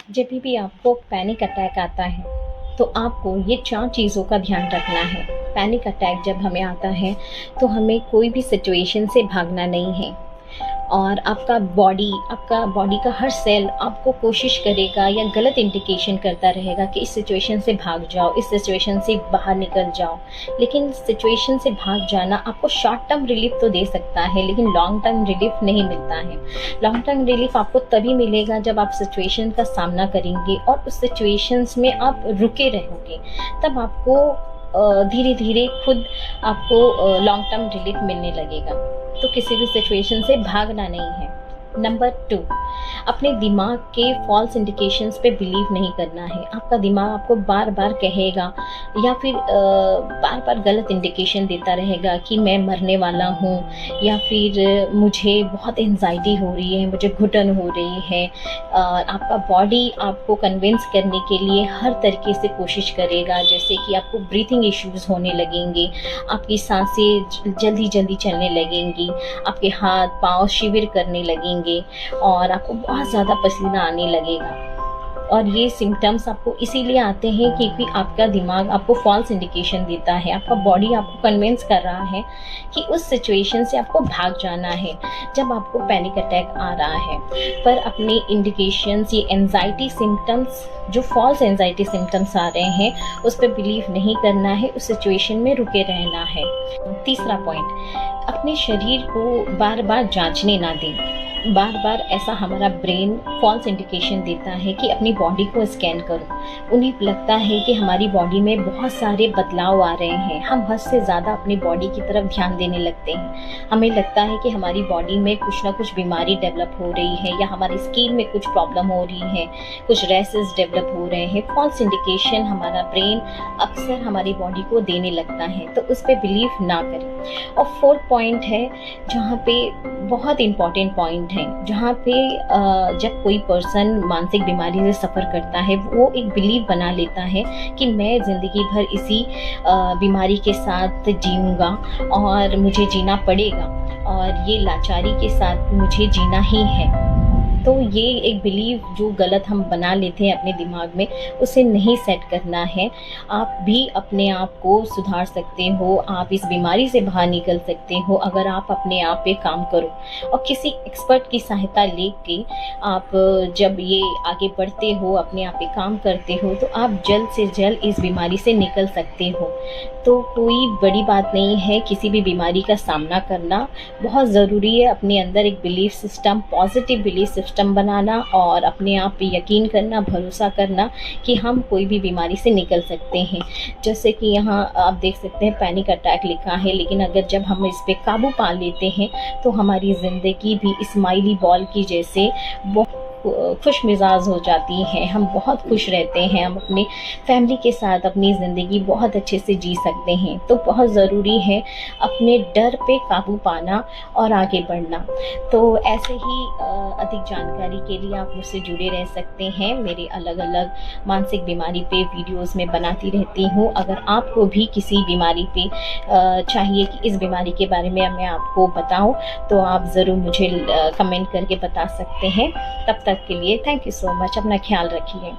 जब भी आपको पैनिक अटैक आता है तो आपको ये 4 चीज़ों का ध्यान रखना है। पैनिक अटैक जब हमें आता है तो हमें कोई भी सिचुएशन से भागना नहीं है और आपका बॉडी का हर सेल आपको कोशिश करेगा या गलत इंडिकेशन करता रहेगा कि इस सिचुएशन से भाग जाओ, इस सिचुएशन से बाहर निकल जाओ। लेकिन सिचुएशन से भाग जाना आपको शॉर्ट टर्म रिलीफ तो दे सकता है, लेकिन लॉन्ग टर्म रिलीफ नहीं मिलता है। लॉन्ग टर्म रिलीफ आपको तभी मिलेगा जब आप सिचुएशन का सामना करेंगे और उस सिचुएशंस में आप रुके रहोगे, तब आपको धीरे धीरे खुद आपको लॉन्ग टर्म रिलीफ मिलने लगेगा। तो किसी भी सिचुएशन से भागना नहीं है। नंबर 2, अपने दिमाग के फॉल्स इंडिकेशंस पे बिलीव नहीं करना है। आपका दिमाग आपको बार बार कहेगा या फिर बार बार गलत इंडिकेशन देता रहेगा कि मैं मरने वाला हूँ, या फिर मुझे बहुत एंजाइटी हो रही है, मुझे घुटन हो रही है। आपका बॉडी आपको कन्विंस करने के लिए हर तरीके से कोशिश करेगा, जैसे कि आपको ब्रीथिंग इश्यूज़ होने लगेंगे, आपकी सांसें जल्दी जल्दी चलने लगेंगी, आपके हाथ पाँव शिविर करने लगेंगे और आपको बहुत ज़्यादा पसीना आने लगेगा। और ये सिम्टम्स आपको इसीलिए आते हैं क्योंकि आपका दिमाग आपको फॉल्स इंडिकेशन देता है, आपका बॉडी आपको कन्विंस कर रहा है कि उस सिचुएशन से आपको भाग जाना है जब आपको पैनिक अटैक आ रहा है। पर अपने इंडिकेशंस, ये एंजाइटी सिम्टम्स, जो फॉल्स एंजाइटी सिम्टम्स आ रहे हैं, उस पर बिलीव नहीं करना है, उस सिचुएशन में रुके रहना है। तीसरा पॉइंट, अपने शरीर को बार बार जांचने ना दें। बार बार ऐसा हमारा ब्रेन फॉल्स इंडिकेशन देता है कि अपनी बॉडी को स्कैन करो। उन्हें लगता है कि हमारी बॉडी में बहुत सारे बदलाव आ रहे हैं, हम हद से ज़्यादा अपनी बॉडी की तरफ ध्यान देने लगते हैं। हमें लगता है कि हमारी बॉडी में कुछ ना कुछ बीमारी डेवलप हो रही है, या हमारी स्किन में कुछ प्रॉब्लम हो रही है, कुछ रैसेस डेवलप हो रहे हैं। फॉल्स इंडिकेशन हमारा ब्रेन अक्सर हमारी बॉडी को देने लगता है, तो उस पर बिलीव ना करें। और 4th पॉइंट है, जहाँ पे बहुत इंपॉर्टेंट पॉइंट है, जहाँ पे जब कोई पर्सन मानसिक बीमारी से सफ़र करता है, वो एक बिलीव बना लेता है कि मैं ज़िंदगी भर इसी बीमारी के साथ जीऊँगा और मुझे जीना पड़ेगा और ये लाचारी के साथ मुझे जीना ही है। तो ये एक बिलीव जो गलत हम बना लेते हैं अपने दिमाग में, उसे नहीं सेट करना है। आप भी अपने आप को सुधार सकते हो, आप इस बीमारी से बाहर निकल सकते हो अगर आप अपने आप पे काम करो और किसी एक्सपर्ट की सहायता लेके आप जब ये आगे बढ़ते हो, अपने आप पे काम करते हो, तो आप जल्द से जल्द इस बीमारी से निकल सकते हो। तो कोई बड़ी बात नहीं है किसी भी बीमारी का सामना करना। बहुत ज़रूरी है अपने अंदर एक belief system, positive belief system बनाना और अपने आप पे यकीन करना, भरोसा करना कि हम कोई भी बीमारी से निकल सकते हैं। जैसे कि यहाँ आप देख सकते हैं पैनिक अटैक लिखा है, लेकिन अगर जब हम इस पे काबू पा लेते हैं तो हमारी ज़िंदगी भी स्माइली बॉल की जैसे बहुत खुश मिजाज हो जाती है। हम बहुत खुश रहते हैं, हम अपने फैमिली के साथ अपनी ज़िंदगी बहुत अच्छे से जी सकते हैं। तो बहुत ज़रूरी है अपने डर पे काबू पाना और आगे बढ़ना। तो ऐसे ही अधिक जानकारी के लिए आप मुझसे जुड़े रह सकते हैं। मेरे अलग अलग मानसिक बीमारी पे वीडियोस में बनाती रहती हूँ। अगर आपको भी किसी बीमारी पे चाहिए कि इस बीमारी के बारे में मैं आपको बताऊँ, तो आप ज़रूर मुझे कमेंट करके बता सकते हैं। तब तक के लिए थैंक यू सो मच। अपना ख्याल रखिए।